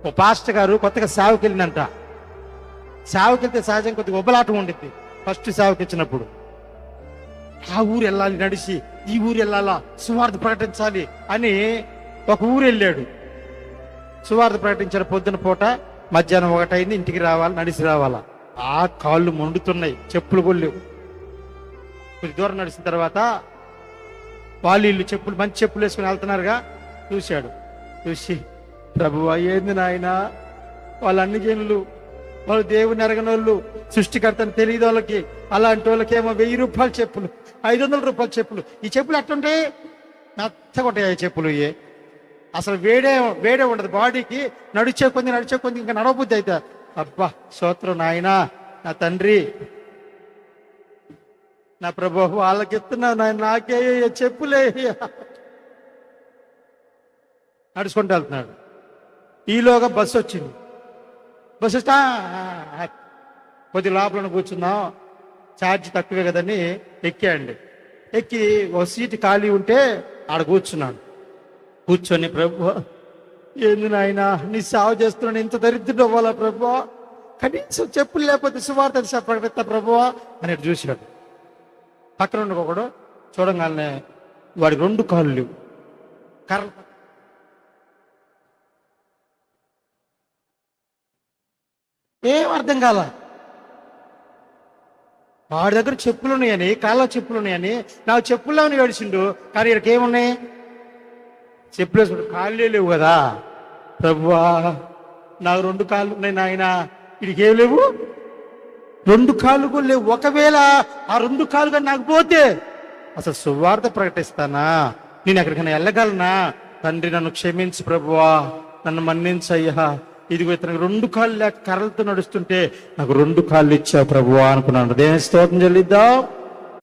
ఓ pastor గారు కొత్తగా సేవకి వెళ్ళిందంట. సేవకి వెళ్తే సహజంగా కొద్దిగా ఉబ్బలాటం ఉండిద్ది ఫస్ట్ సేవకి ఇచ్చినప్పుడు. ఆ ఊరు వెళ్ళాలి నడిచి, ఈ ఊరు వెళ్ళాలా, సువార్త ప్రకటించాలి అని ఒక ఊరు వెళ్ళాడు. సువార్త ప్రకటించిన పొద్దున పూట, మధ్యాహ్నం 1 అయింది, ఇంటికి రావాలి, నడిచి రావాలా. ఆ కాళ్ళు మండుతున్నాయి, చెప్పులు కొల్లేవు. కొద్ది దూరం నడిచిన తర్వాత వాళ్ళు చెప్పులు, మంచి చెప్పులు వేసుకుని వెళ్తున్నారుగా, చూశాడు. చూసి, ప్రభువా ఏంది నాయన, వాళ్ళ అన్ని జనులు, వాళ్ళు దేవుని ఎరగనోళ్ళు, సృష్టికర్తను తెలియదు వాళ్ళకి, అలాంటి వాళ్ళకేమో 1000 రూపాయల చెప్పులు, 500 రూపాయల చెప్పులు. ఈ చెప్పులు ఎట్లుంటే మెత్తగా ఉంటాయి చెప్పులు. అసలు వేడే ఉండదు బాడీకి. నడిచే కొంది ఇంకా నడవబుద్ధి అయితే. అబ్బా స్తోత్రం నాయనా, నా తండ్రి, నా ప్రభు, వాళ్ళకి ఇస్తున్నావు నాయన, నాకే చెప్పులే. నడుచుకుంటూ వెళ్తున్నాడు. ఈలోగా బస్సు వచ్చింది. బస్సు వస్తా కొద్ది లోపల కూర్చున్నాం, ఛార్జ్ తక్కువే కదని ఎక్కాండి. ఎక్కి ఒక సీటు ఖాళీ ఉంటే ఆడ కూర్చున్నాడు. కూర్చొని, ప్రభు ఏంది నాయన, నీ సేవ చేస్తున్నాను, ఇంత దరిద్రుడు అవ్వాలా ప్రభు, కనీసం చెప్పులు లేకపోతే సువార్త ప్రకటిస్తా ప్రభు అని చూశాడు. పక్కన ఉండి ఒకడు చూడంగానే వాడి 2 కాళ్ళు లేవు, కర్ర. ఏం అర్థం కాల. వాడి దగ్గర చెప్పులు ఉన్నాయని, కాళ్ళ చెప్పులు ఉన్నాయని, నాకు చెప్పుల్లో ఏడిచిండు. కానీ ఇక్కడికి ఏమున్నాయి? చెప్పులు వేసుకుంటు కాళ్ళే లేవు కదా. ప్రభువా నాకు 2 కాళ్ళు ఉన్నాయి నాయన, వీడికి ఏం లేవు, 2 కాళ్ళు కూడా లేవు. ఒకవేళ ఆ 2 కాళ్ళు కానీ నాకు పోతే అసలు సువార్త ప్రకటిస్తానా, నేను ఎక్కడికైనా వెళ్ళగలనా? తండ్రి నన్ను క్షమించు ప్రభువా, నన్ను మన్నించయ్యా. ఇదిగో ఇతనికి 2 కాళ్ళు లేక కర్రలతో నడుస్తుంటే నాకు 2 కాళ్ళు ఇచ్చావు ప్రభువా అనుకున్నాను. దేవుని స్తోత్రం చెల్లిద్దాం.